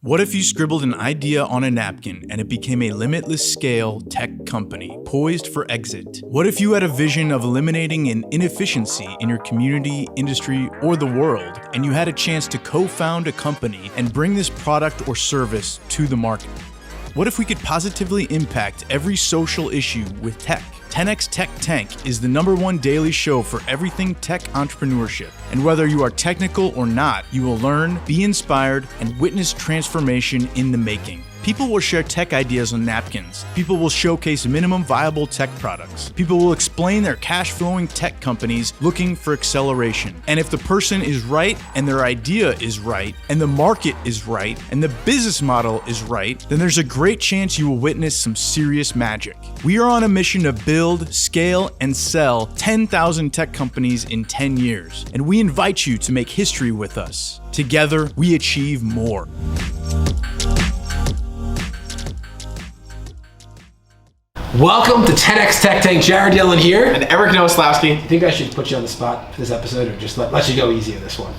What if you scribbled an idea on a napkin and it became a limitless scale tech company poised for exit? What if you had a vision of eliminating an inefficiency in your community, industry, or the world, and you had a chance to co-found a company and bring this product or service to the market? What if we could positively impact every social issue with tech? 10x Tech Tank is the #1 daily show for everything tech entrepreneurship. And whether you are technical or not, you will learn, be inspired, and witness transformation in the making. People will share tech ideas on napkins. People will showcase minimum viable tech products. People will explain their cash-flowing tech companies looking for acceleration. And if the person is right, and their idea is right, and the market is right, and the business model is right, then there's a great chance you will witness some serious magic. We are on a mission to build, scale, and sell 10,000 tech companies in 10 years. And we invite you to make history with us. Together, we achieve more. Welcome to 10x Tech Tank. Jared Yellin here. And Eric Nowoslawki. I think I should put you on the spot for this episode, or just let you go easy on this one.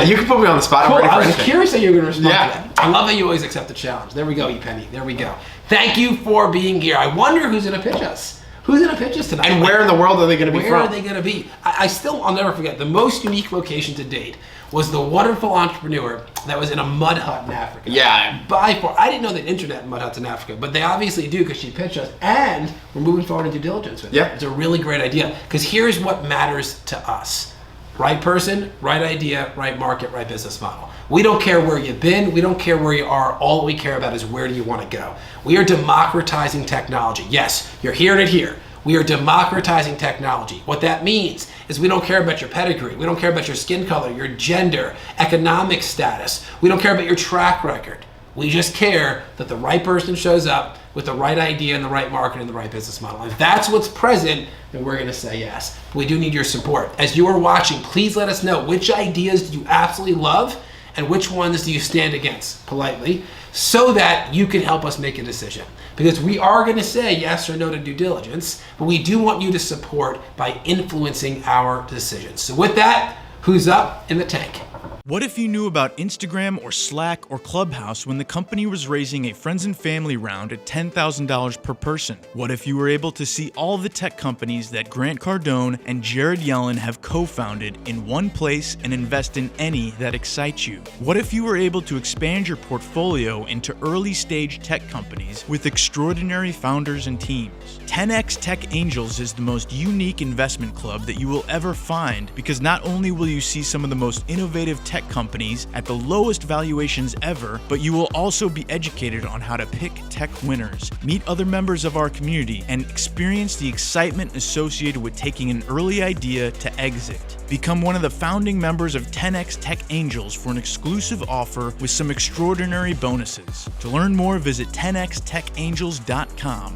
You can put me on the spot. Cool. I'm ready for I was anything. curious how you were going to respond Yeah. to that. I love that you always accept the challenge. There we go, E-Penny. There we go. Thank you for being here. I wonder who's going to pitch us. Who's going to pitch us tonight? And where in the world are they going to be from? Where are they going to be? I'll never forget, the most unique location to date was the wonderful entrepreneur that was in a mud hut in Africa. Yeah. By far, I didn't know they internet mud huts in Africa, but they obviously do because she pitched us, and we're moving forward in due diligence with it. Yeah. It's a really great idea, because here's what matters to us. Right person, right idea, right market, right business model. We don't care where you've been, we don't care where you are, all we care about is where do you want to go. We are democratizing technology. Yes, you're hearing it here. We are democratizing technology. What that means is we don't care about your pedigree. We don't care about your skin color, your gender, economic status. We don't care about your track record. We just care that the right person shows up with the right idea and the right market and the right business model. If that's what's present, then we're gonna say yes. We do need your support. As you are watching, please let us know which ideas do you absolutely love and which ones do you stand against, politely, so that you can help us make a decision. Because we are going to say yes or no to due diligence, but we do want you to support by influencing our decisions. So with that, who's up in the tank? What if you knew about Instagram or Slack or Clubhouse when the company was raising a friends and family round at $10,000 per person? What if you were able to see all the tech companies that Grant Cardone and Jared Yellin have co-founded in one place and invest in any that excite you? What if you were able to expand your portfolio into early stage tech companies with extraordinary founders and teams? 10x Tech Angels is the most unique investment club that you will ever find, because not only will you see some of the most innovative tech companies at the lowest valuations ever, but you will also be educated on how to pick tech winners, meet other members of our community, and experience the excitement associated with taking an early idea to exit. Become one of the founding members of 10x Tech Angels for an exclusive offer with some extraordinary bonuses. To learn more, visit 10xtechangels.com.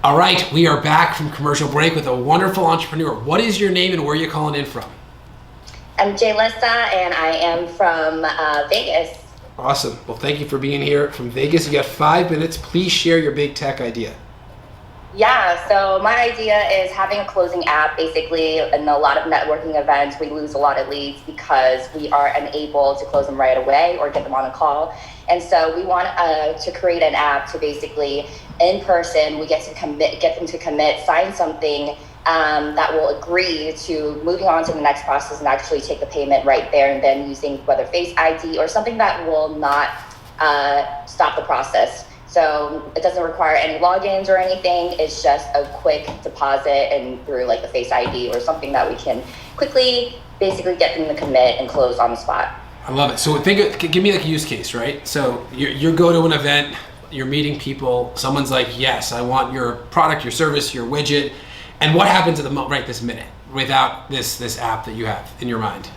All right, we are back from commercial break with a wonderful entrepreneur. What is your name and where are you calling in from? I'm Jaylissa, and I am from Vegas. Awesome. Well, thank you for being here from Vegas. You got 5 minutes. Please share your big tech idea. Yeah, so my idea is having a closing app. Basically, in a lot of networking events, we lose a lot of leads because we are unable to close them right away or get them on a call. And so we want to create an app to basically, in person, we get them to commit, sign something that will agree to moving on to the next process and actually take the payment right there and then using whether Face ID or something that will not stop the process. So it doesn't require any logins or anything. It's just a quick deposit and through like the Face ID or something that we can quickly basically get them to commit and close on the spot. I love it. So give me like a use case, right? So you go to an event, you're meeting people, someone's like, yes, I want your product, your service, your widget. And what happens at the right this minute without this app that you have in your mind?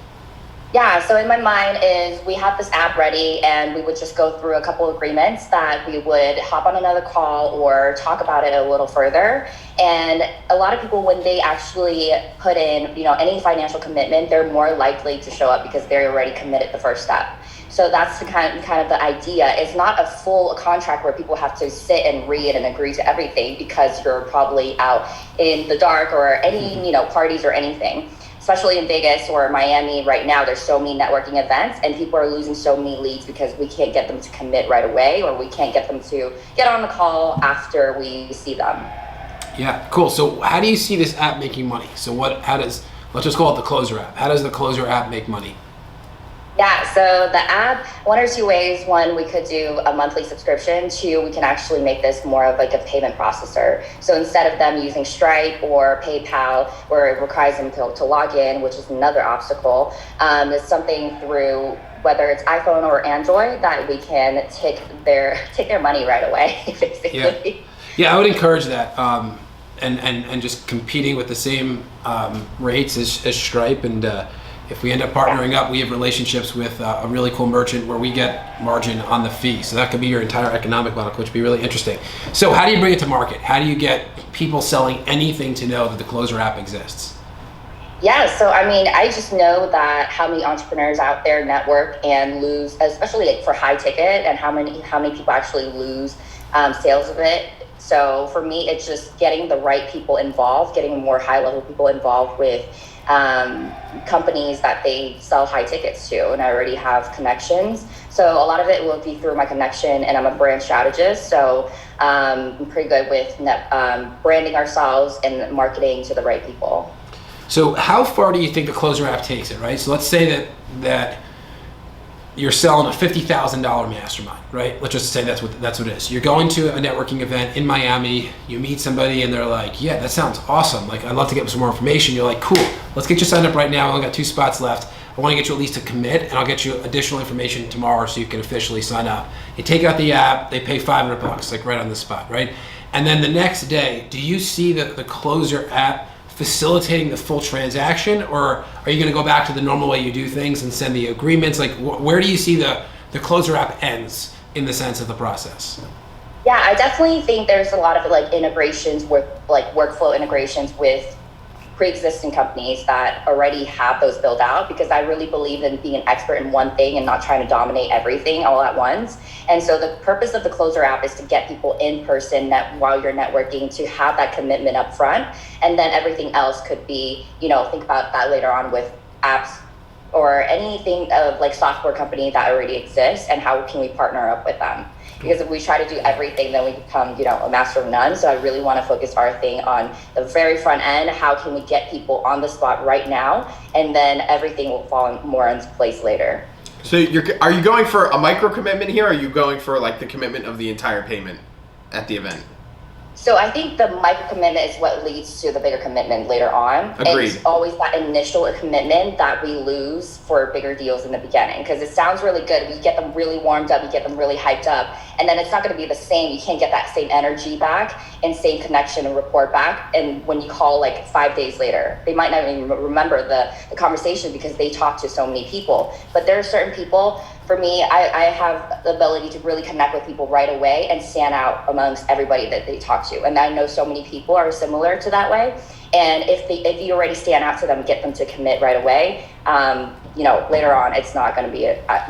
Yeah, so in my mind is we have this app ready and we would just go through a couple of agreements that we would hop on another call or talk about it a little further. And a lot of people, when they actually put in, any financial commitment, they're more likely to show up because they're already committed the first step. So that's the kind of the idea. It's not a full contract where people have to sit and read and agree to everything because you're probably out in the dark or any, parties or anything. Especially in Vegas or Miami right now, there's so many networking events and people are losing so many leads because we can't get them to commit right away, or we can't get them to get on the call after we see them. Yeah, cool. So how do you see this app making money? So let's just call it the Closer app. How does the Closer app make money? Yeah, so the app, one or two ways. One, we could do a monthly subscription. Two, we can actually make this more of like a payment processor. So instead of them using Stripe or PayPal, where it requires them to log in, which is another obstacle, it's something through whether it's iPhone or Android that we can take their money right away, basically. Yeah, I would encourage that. And just competing with the same rates as Stripe, and if we end up partnering up, we have relationships with a really cool merchant where we get margin on the fee. So that could be your entire economic model, which would be really interesting. So how do you bring it to market? How do you get people selling anything to know that the Closer app exists? Yeah, so I just know that how many entrepreneurs out there network and lose, especially like for high ticket, and how many people actually lose sales of it. So for me, it's just getting the right people involved, getting more high level people involved with companies that they sell high tickets to, and I already have connections. So a lot of it will be through my connection, and I'm a brand strategist. So I'm pretty good with branding ourselves and marketing to the right people. So how far do you think the Closer app takes it, right? So let's say that you're selling a $50,000 mastermind, right? Let's just say that's what it is. You're going to a networking event in Miami, you meet somebody and they're like, yeah, that sounds awesome. Like, I'd love to get some more information. You're like, cool, let's get you signed up right now. I only got 2 spots left. I want to get you at least to commit, and I'll get you additional information tomorrow so you can officially sign up. You take out the app, they pay $500, like right on the spot, right? And then the next day, do you see the Closer app facilitating the full transaction, or are you going to go back to the normal way you do things and send the agreements? Like, where do you see the Closer app ends in the sense of the process? Yeah, I definitely think there's a lot of like integrations with like workflow integrations with pre-existing companies that already have those built out, because I really believe in being an expert in one thing and not trying to dominate everything all at once. And so the purpose of the Closer app is to get people in person while you're networking, to have that commitment up front. And then everything else could be, think about that later on with apps or anything of like software company that already exists, and how can we partner up with them? Because if we try to do everything, then we become, a master of none. So I really want to focus our thing on the very front end. How can we get people on the spot right now? And then everything will fall more into place later. So are you going for a micro commitment here, or are you going for like the commitment of the entire payment at the event? So I think the micro commitment is what leads to the bigger commitment later on. Agreed. It's always that initial commitment that we lose for bigger deals in the beginning, because it sounds really good. We get them really warmed up, we get them really hyped up, and then it's not going to be the same. You can't get that same energy back and same connection and rapport back. And when you call like 5 days later, they might not even remember the conversation because they talk to so many people. But there are certain people, for me, I have the ability to really connect with people right away and stand out amongst everybody that they talk to. And I know so many people are similar to that way. And if you already stand out to them, get them to commit right away, later on, it's not going to be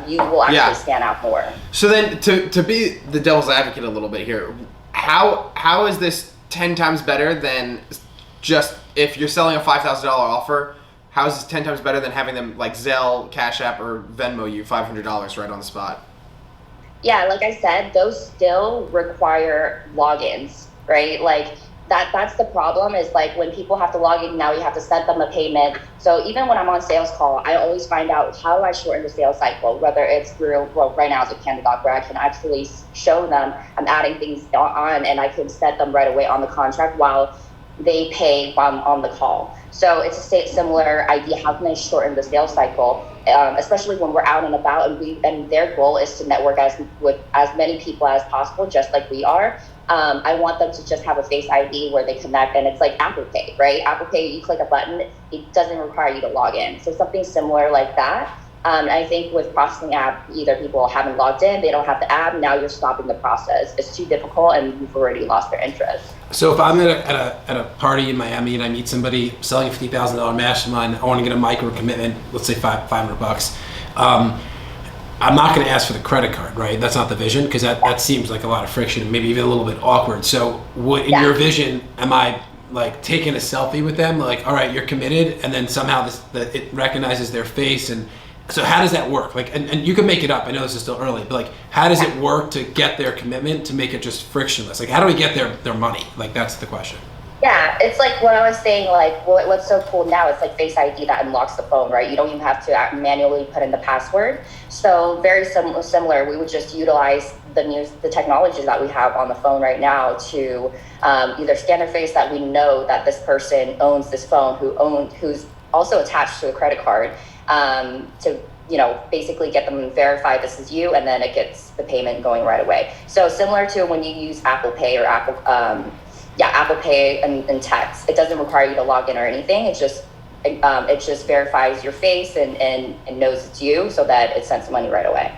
you will actually stand out more. So then to be the devil's advocate a little bit here, how is this 10 times better than just if you're selling a $5,000 offer? How is this 10 times better than having them like Zelle, Cash App, or Venmo you $500 right on the spot? Yeah, like I said, those still require logins, right? Like that's the problem, is like when people have to log in, now you have to send them a payment. So even when I'm on sales call, I always find out how do I shorten the sales cycle, whether it's through, right now it's a Canada Doc where I can actually show them I'm adding things on, and I can set them right away on the contract while they pay while I'm on the call. So it's a similar idea. How can I shorten the sales cycle, especially when we're out and about, and their goal is to network with as many people as possible, just like we are. I want them to just have a Face ID where they connect, and it's like Apple Pay, right? Apple Pay, you click a button, it doesn't require you to log in. So something similar like that. I think with processing app, either people haven't logged in, they don't have the app, now you're stopping the process. It's too difficult and you've already lost their interest. So if I'm at a party in Miami and I meet somebody selling a $50,000 mastermind, I want to get a micro commitment, let's say $500. I'm not going to ask for the credit card, right? That's not the vision, because that seems like a lot of friction, maybe even a little bit awkward. So what in your vision, am I like taking a selfie with them? Like, all right, you're committed, and then somehow it recognizes their face. And so how does that work? Like, and you can make it up. I know this is still early, but like, how does it work to get their commitment, to make it just frictionless? Like, how do we get their money? Like, that's the question. Yeah, it's like what I was saying, like what's so cool now, it's like Face ID that unlocks the phone, right? You don't even have to manually put in the password. So very similar, we would just utilize the technologies that we have on the phone right now to either scan their face, that we know that this person owns this phone, who's also attached to a credit card, to basically get them to verify this is you, and then it gets the payment going right away. So similar to when you use Apple Pay or Apple Pay and text, it doesn't require you to log in or anything. It just verifies your face and knows it's you, so that it sends the money right away.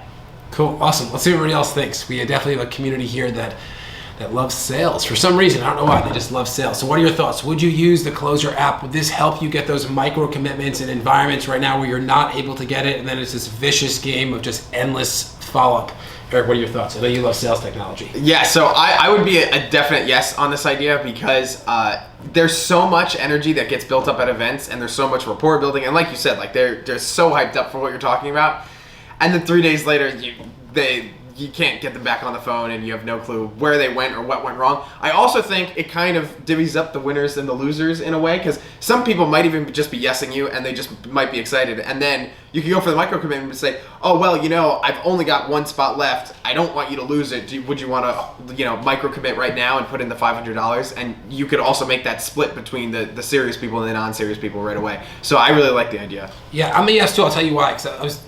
Cool, awesome. Let's see what everybody else thinks. We definitely have a community here that loves sales for some reason. I don't know why, they just love sales. So what are your thoughts? Would you use the Closer app? Would this help you get those micro commitments in environments right now where you're not able to get it, and then it's this vicious game of just endless follow-up? Eric, what are your thoughts? I know you love sales technology. Yeah, so I would be a definite yes on this idea, because there's so much energy that gets built up at events, and there's so much rapport building, and like you said, like they're so hyped up for what you're talking about, and then 3 days later you can't get them back on the phone, and you have no clue where they went or what went wrong. I also think it kind of divvies up the winners and the losers in a way, because some people might even just be yesing you, and they just might be excited. And then you can go for the micro commitment and say, oh, well, I've only got one spot left. I don't want you to lose it. Would you want to, micro commit right now and put in the $500? And you could also make that split between the serious people and the non-serious people right away. So I really like the idea. Yeah, I'm a yes too. I'll tell you why. Because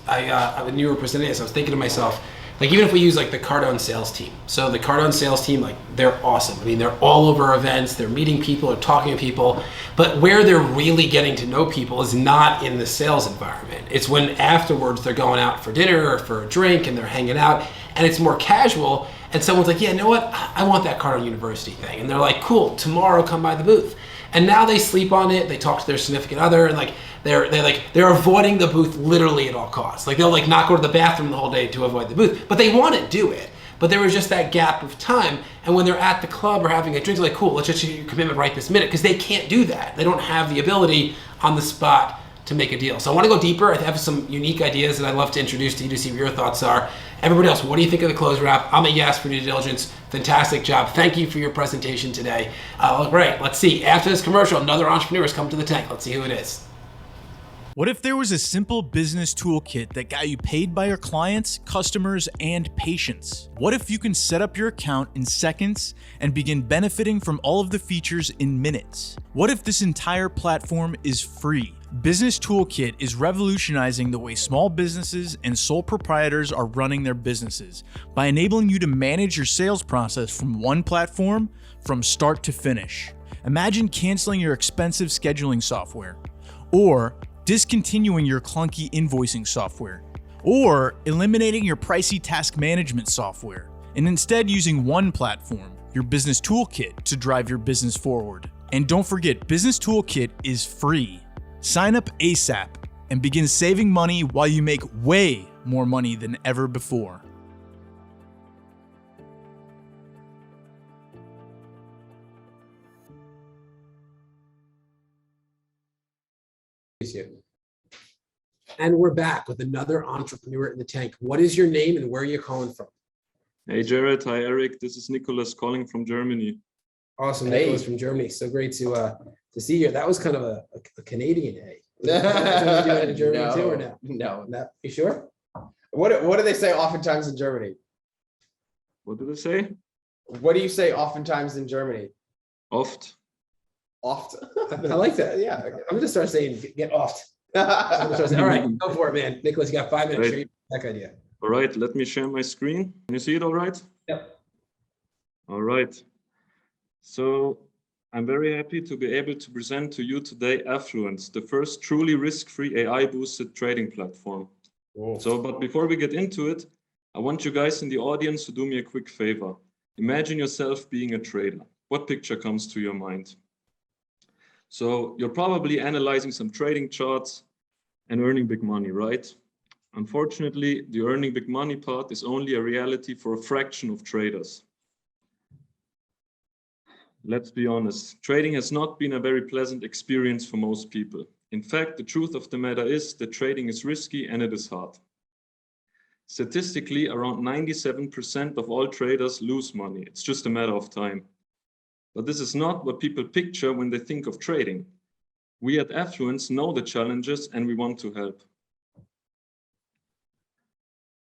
when you were presenting this, I was thinking to myself, like, even if we use like the Cardone sales team. So the Cardone sales team, like, they're awesome. I mean, they're all over events, they're meeting people, they're talking to people, but where they're really getting to know people is not in the sales environment. It's when afterwards they're going out for dinner or for a drink and they're hanging out, and it's more casual, and someone's like, yeah, you know what? I want that Cardone University thing. And they're like, cool, tomorrow come by the booth. And now they sleep on it, they talk to their significant other, and like, they're avoiding the booth literally at all costs. Like, they'll like not go to the bathroom the whole day to avoid the booth, but they want to do it. But there was just that gap of time, and when they're at the club or having a drink, they're like, cool, let's just get your commitment right this minute, because they can't do that. They don't have the ability on the spot to make a deal. So I want to go deeper. I have some unique ideas that I'd love to introduce to you to see what your thoughts are. Everybody else, what do you think of the Closer app? I'm a yes for due diligence. Fantastic job. Thank you for your presentation today. Great. Let's see. After this commercial, another entrepreneur has come to the tank. Let's see who it is. What if there was a simple business toolkit that got you paid by your clients, customers, and patients? What if you can set up your account in seconds and begin benefiting from all of the features in minutes? What if this entire platform is free? Business Toolkit is revolutionizing the way small businesses and sole proprietors are running their businesses by enabling you to manage your sales process from one platform from start to finish. Imagine canceling your expensive scheduling software, or discontinuing your clunky invoicing software, or eliminating your pricey task management software, and instead using one platform, your Business Toolkit, to drive your business forward. And don't forget, Business Toolkit is free. Sign up ASAP and begin saving money while you make way more money than ever before. And we're back with another entrepreneur in the tank. What is your name and where are you calling from? Hey Jared, hi Eric. This is Nicholas calling from Germany. Awesome, hey. Nicholas from Germany. So great to see you. That was kind of a Canadian day. Do it in Germany too, or no? No. You sure? What do they say oftentimes in Germany? What do they say? What do you say oftentimes in Germany? Oft. Oft. I like that. Yeah, I'm gonna start saying get oft. All right, go for it, man. Nicholas, you got 5 minutes. Show you that idea. All right, let me share my screen. Can you see it all right? Yep. All right. So I'm very happy to be able to present to you today Affluence, the first truly risk-free AI-boosted trading platform. Whoa. But before we get into it, I want you guys in the audience to do me a quick favor. Imagine yourself being a trader. What picture comes to your mind? So you're probably analyzing some trading charts and earning big money, right? Unfortunately, the earning big money part is only a reality for a fraction of traders. Let's be honest, trading has not been a very pleasant experience for most people. In fact, the truth of the matter is that trading is risky and it is hard. Statistically, around 97% of all traders lose money. It's just a matter of time. But this is not what people picture when they think of trading. We at Affluence know the challenges and we want to help.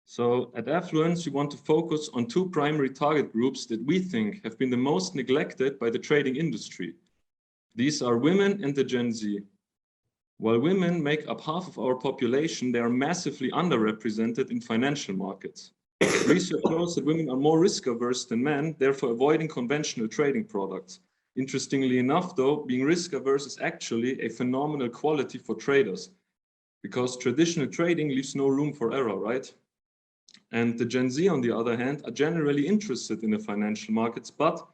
So at Affluence, we want to focus on two primary target groups that we think have been the most neglected by the trading industry. These are women and the Gen Z. While women make up half of our population, they are massively underrepresented in financial markets. Research shows that women are more risk averse than men, therefore avoiding conventional trading products. Interestingly enough, though, being risk averse is actually a phenomenal quality for traders, because traditional trading leaves no room for error, right? And the Gen Z, on the other hand, are generally interested in the financial markets, but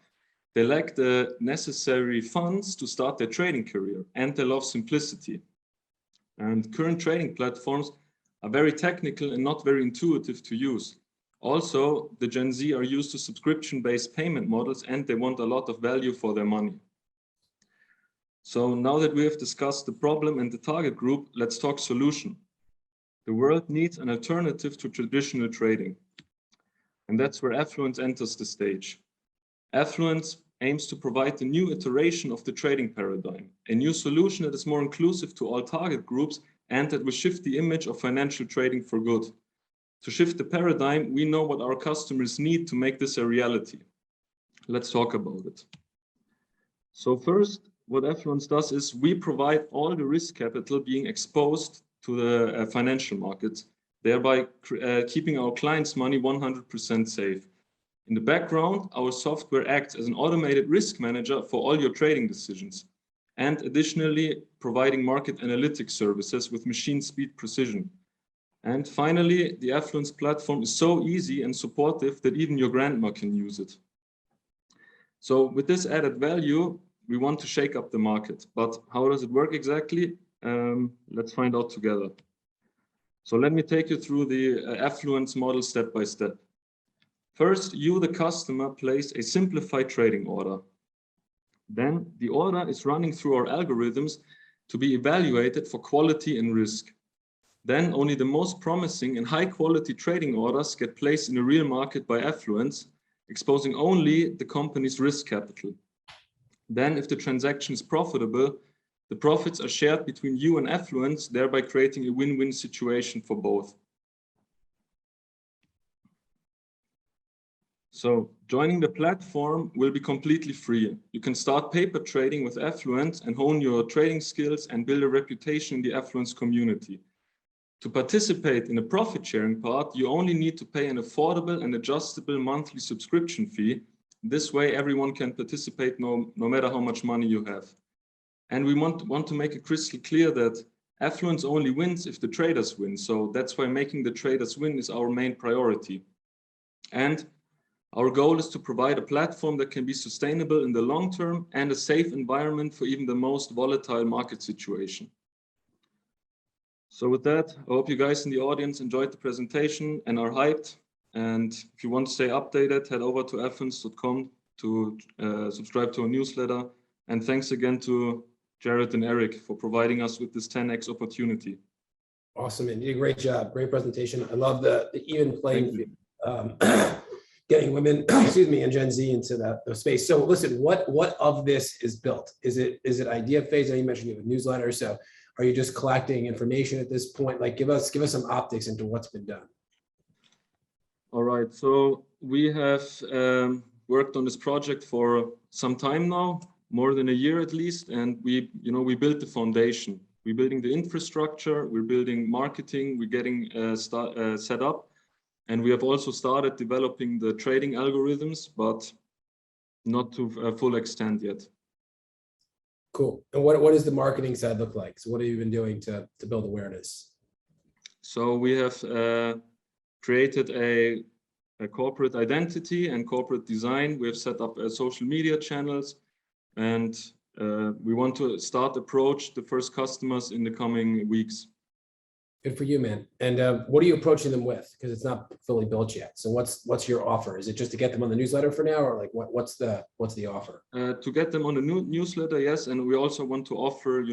they lack the necessary funds to start their trading career, and they love simplicity. And current trading platforms are very technical and not very intuitive to use. Also, the Gen Z are used to subscription-based payment models and they want a lot of value for their money. So now that we have discussed the problem and the target group, let's talk solution. The world needs an alternative to traditional trading. And that's where Affluence enters the stage. Affluence aims to provide a new iteration of the trading paradigm, a new solution that is more inclusive to all target groups and that will shift the image of financial trading for good. To shift the paradigm, we know what our customers need to make this a reality. Let's talk about it. So first, what Affluence does is we provide all the risk capital being exposed to the financial markets, thereby keeping our clients' money 100% safe. In the background, our software acts as an automated risk manager for all your trading decisions, and additionally providing market analytics services with machine speed precision. And finally, the Affluence platform is so easy and supportive that even your grandma can use it. So with this added value, we want to shake up the market. But how does it work exactly? Let's find out together. So let me take you through the Affluence model step by step. First, you, the customer, place a simplified trading order. Then the order is running through our algorithms to be evaluated for quality and risk. Then only the most promising and high quality trading orders get placed in the real market by Affluence, exposing only the company's risk capital. Then if the transaction is profitable, the profits are shared between you and Affluence, thereby creating a win-win situation for both. So joining the platform will be completely free. You can start paper trading with Affluence and hone your trading skills and build a reputation in the Affluence community. To participate in the profit sharing part, you only need to pay an affordable and adjustable monthly subscription fee. This way everyone can participate no matter how much money you have. And we want to make it crystal clear that Affluence only wins if the traders win. So that's why making the traders win is our main priority. And our goal is to provide a platform that can be sustainable in the long term and a safe environment for even the most volatile market situation. So with that, I hope you guys in the audience enjoyed the presentation and are hyped. And if you want to stay updated, head over to affluence.com to subscribe to our newsletter. And thanks again to Jared and Eric for providing us with this 10x opportunity. Awesome, and you did a great job. Great presentation. I love the even playing field. Getting women, excuse me, and Gen Z into the space. So listen, what of this is built? Is it idea phase? I know you mentioned you have a newsletter. So are you just collecting information at this point? Like give us some optics into what's been done. All right, so we have worked on this project for some time now, more than a year at least, and we built the foundation. We're building the infrastructure, we're building marketing, we're getting set up. And we have also started developing the trading algorithms, but not to a full extent yet. Cool. And what does the marketing side look like? So what have you been doing to build awareness? So we have created a corporate identity and corporate design. We have set up social media channels, and we want to approach the first customers in the coming weeks. Good for you, man. And what are you approaching them with? Because it's not fully built yet. So what's your offer? Is it just to get them on the newsletter for now, or like what's the offer? To get them on the newsletter, yes, and we also want to offer,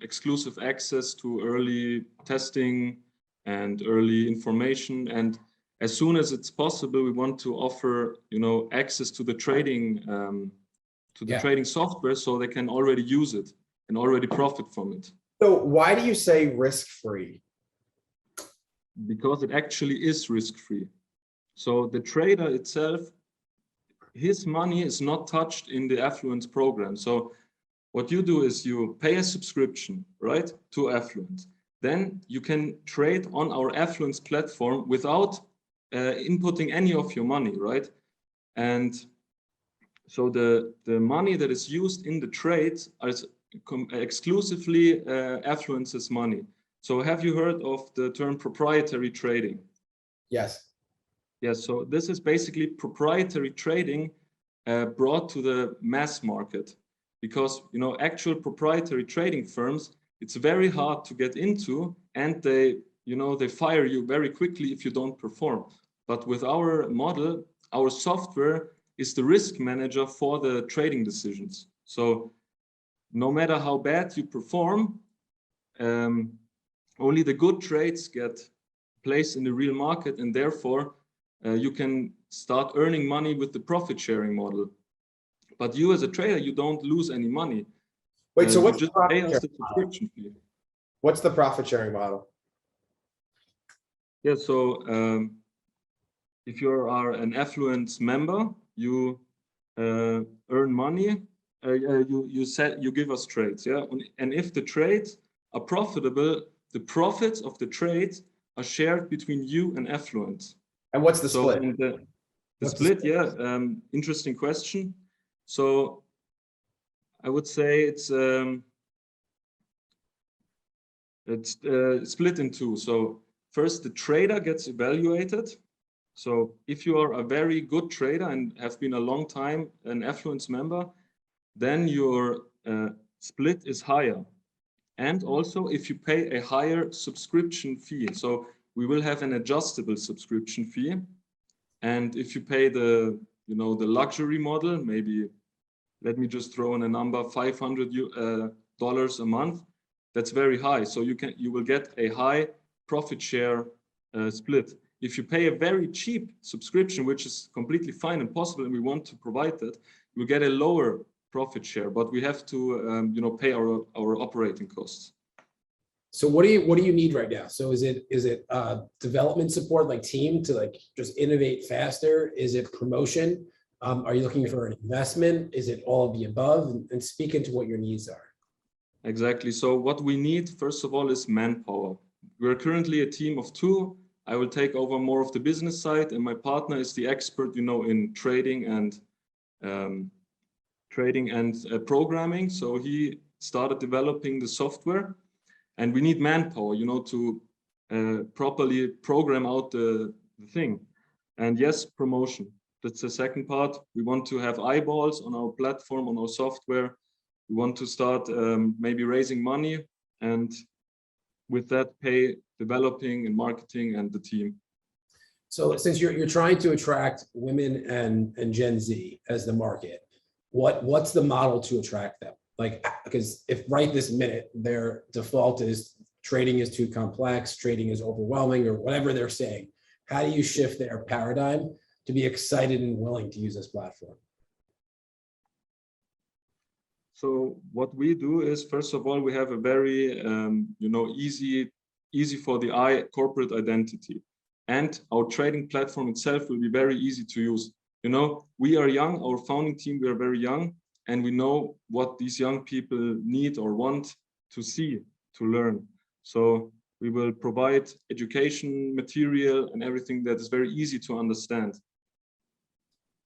exclusive access to early testing and early information. And as soon as it's possible, we want to offer, access to the trading trading software, so they can already use it and already profit from it. So why do you say risk-free? Because it actually is risk-free. So the trader itself, his money is not touched in the Affluence program. So what you do is you pay a subscription, right, to Affluence. Then you can trade on our Affluence platform without inputting any of your money, right? And so the money that is used in the trades is exclusively Affluence's money. So have you heard of the term proprietary trading? Yes. Yes, so this is basically proprietary trading brought to the mass market, because actual proprietary trading firms, it's very hard to get into, and they fire you very quickly if you don't perform. But with our model, our software is the risk manager for the trading decisions. So no matter how bad you perform, only the good trades get placed in the real market, and therefore you can start earning money with the profit sharing model. But you as a trader, you don't lose any money. Wait, so what's just the pay profit us the sharing model? subscription fee? What's the profit sharing model? Yeah, so if you are an Affluence member, you earn money. You give us trades, yeah. And if the trades are profitable, the profits of the trades are shared between you and Affluence. And what's the So split? and the split, yeah, interesting question. So I would say it's split in two. So first, the trader gets evaluated. So if you are a very good trader and have been a long time an Affluence member, then your split is higher. And also if you pay a higher subscription fee. So we will have an adjustable subscription fee. And if you pay the luxury model, maybe, let me just throw in a number, $500 a month, that's very high. So you will get a high profit share split. If you pay a very cheap subscription, which is completely fine and possible, and we want to provide that, you'll get a lower profit share, but we have to pay our operating costs. So what do you need right now? So is it development support, like team to just innovate faster? Is it promotion? Are you looking for an investment? Is it all of the above? And speak into what your needs are. Exactly. So what we need, first of all, is manpower. We're currently a team of 2. I will take over more of the business side, and my partner is the expert, in trading and programming. So he started developing the software, and we need manpower, to properly program out the thing. And yes, promotion. That's the second part. We want to have eyeballs on our platform, on our software. We want to start maybe raising money, and with that pay developing and marketing and the team. So since you're trying to attract women and Gen Z as the market, what's the model to attract them? Because if right this minute their default is trading is too complex, trading is overwhelming, or whatever they're saying, how do you shift their paradigm to be excited and willing to use this platform? So what we do is, first of all, we have a very easy for the eye corporate identity, and our trading platform itself will be very easy to use. We are young, our founding team, we are very young, and we know what these young people need or want to see, to learn. So we will provide education material and everything that is very easy to understand.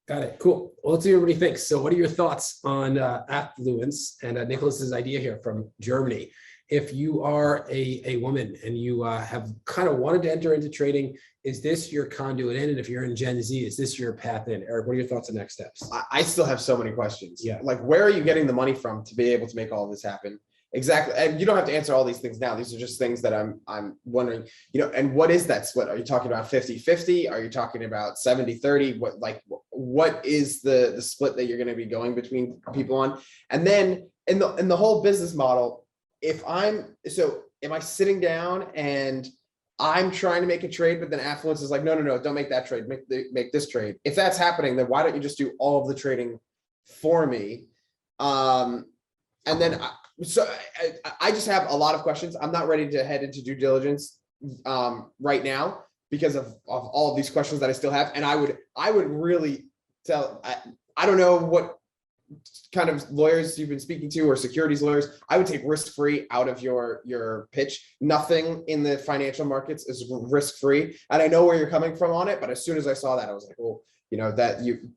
Got it. Cool. Well, let's see what everybody thinks. So what are your thoughts on Affluence and Nicholas's idea here from Germany? If you are a woman and you have kind of wanted to enter into trading, is this your conduit in? And if you're in Gen Z, is this your path in? Eric, what are your thoughts on next steps? I still have so many questions. Yeah. Where are you getting the money from to be able to make all of this happen? exactly. And you don't have to answer all these things now. These are just things that I'm wondering, and what is that split? Are you talking about 50-50? Are you talking about 70-30? What is the split that you're going to be going between people on? And then in the whole business model, am I sitting down and I'm trying to make a trade, but then Affluence is like, no, don't make that trade. Make this trade. If that's happening, then why don't you just do all of the trading for me? And then I just have a lot of questions. I'm not ready to head into due diligence right now because of all of these questions that I still have. And I would really I don't know what kind of lawyers you've been speaking to or securities lawyers. I would take risk-free out of your pitch. Nothing in the financial markets is risk-free. And I know where you're coming from on it, but as soon as I saw that, I was like, well,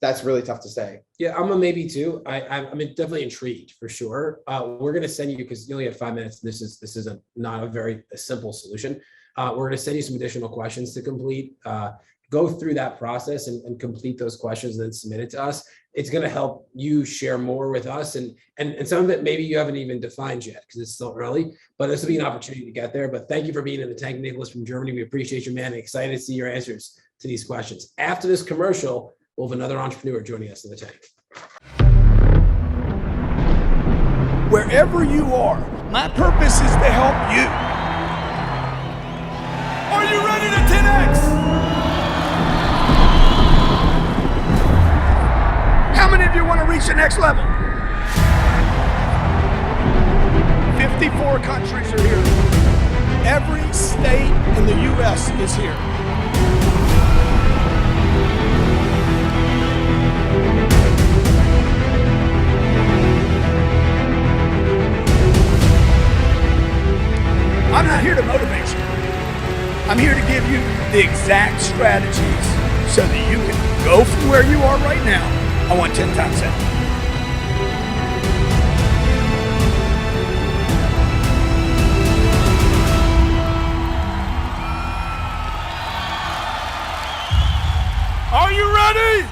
that's really tough to say. Yeah, I'm a maybe too. I'm definitely intrigued for sure. We're going to send you, because you only have 5 minutes. This is not a very simple solution. We're going to send you some additional questions to complete. Go through that process and complete those questions and then submit it to us. It's going to help you share more with us. And some of it maybe you haven't even defined yet because it's still early, but this will be an opportunity to get there. But thank you for being in the tank, Nicholas from Germany. We appreciate you, man. Excited to see your answers to these questions. After this commercial, we'll have another entrepreneur joining us in the tank. Wherever you are, my purpose is to help you. Are you ready to 10X? How many of you want to reach the next level? 54 countries are here. Every state in the U.S. is here. I'm not here to motivate you. I'm here to give you the exact strategies so that you can go from where you are right now. I want 10 times that. Are you ready?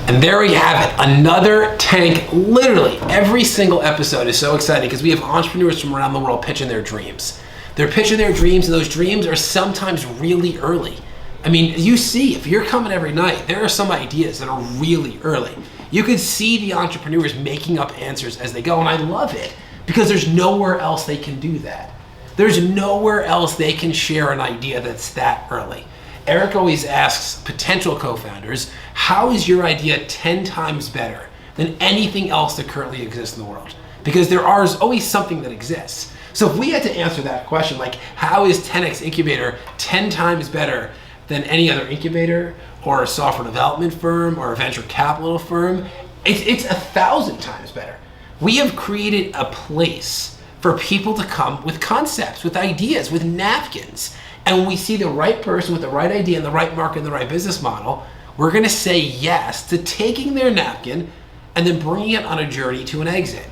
And there we have it, another tank. Literally every single episode is so exciting because we have entrepreneurs from around the world pitching their dreams. They're pitching their dreams, and those dreams are sometimes really early. I mean, you see, if you're coming every night, there are some ideas that are really early. You can see the entrepreneurs making up answers as they go, and I love it because there's nowhere else they can do that. There's nowhere else they can share an idea that's that early. Eric always asks potential co-founders, how is your idea 10 times better than anything else that currently exists in the world? Because there is always something that exists. So if we had to answer that question, like how is 10X Incubator 10 times better than any other incubator or a software development firm or a venture capital firm, it's 1,000 times better. We have created a place for people to come with concepts, with ideas, with napkins. And when we see the right person with the right idea and the right market and the right business model, we're gonna say yes to taking their napkin and then bringing it on a journey to an exit.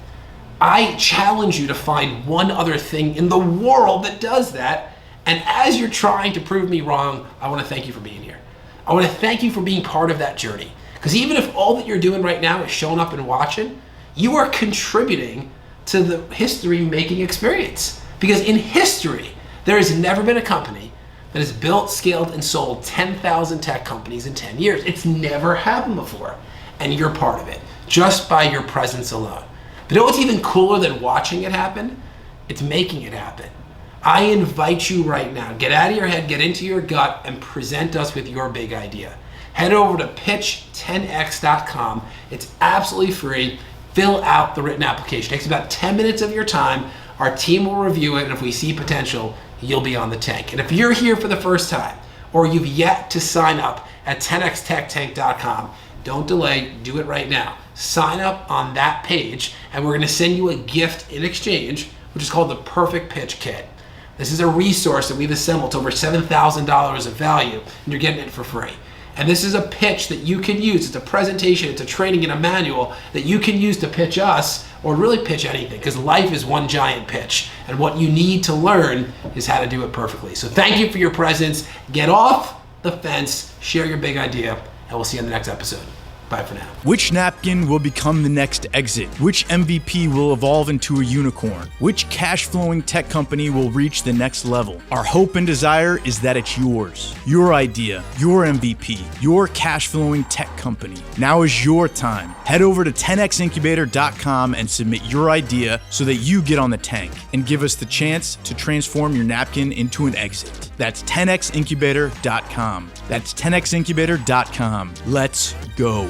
I challenge you to find one other thing in the world that does that. And as you're trying to prove me wrong, I want to thank you for being here. I want to thank you for being part of that journey. Because even if all that you're doing right now is showing up and watching, you are contributing to the history-making experience. Because in history, there has never been a company that has built, scaled, and sold 10,000 tech companies in 10 years. It's never happened before. And you're part of it, just by your presence alone. But you know what's even cooler than watching it happen? It's making it happen. I invite you right now, get out of your head, get into your gut, and present us with your big idea. Head over to pitch10x.com. It's absolutely free. Fill out the written application. It takes about 10 minutes of your time. Our team will review it, and if we see potential, you'll be on the tank. And if you're here for the first time, or you've yet to sign up at 10xtechtank.com, don't delay, do it right now. Sign up on that page, and we're gonna send you a gift in exchange, which is called the Perfect Pitch Kit. This is a resource that we've assembled to over $7,000 of value, and you're getting it for free. And this is a pitch that you can use. It's a presentation, it's a training, and a manual that you can use to pitch us, or really pitch anything, because life is one giant pitch. And what you need to learn is how to do it perfectly. So thank you for your presence. Get off the fence, share your big idea, and we'll see you in the next episode. Bye for now. Which napkin will become the next exit? Which MVP will evolve into a unicorn? Which cash-flowing tech company will reach the next level? Our hope and desire is that it's yours. Your idea, your MVP, your cash-flowing tech company. Now is your time. Head over to 10xincubator.com and submit your idea so that you get on the tank and give us the chance to transform your napkin into an exit. That's 10xincubator.com. That's 10xincubator.com. Let's go.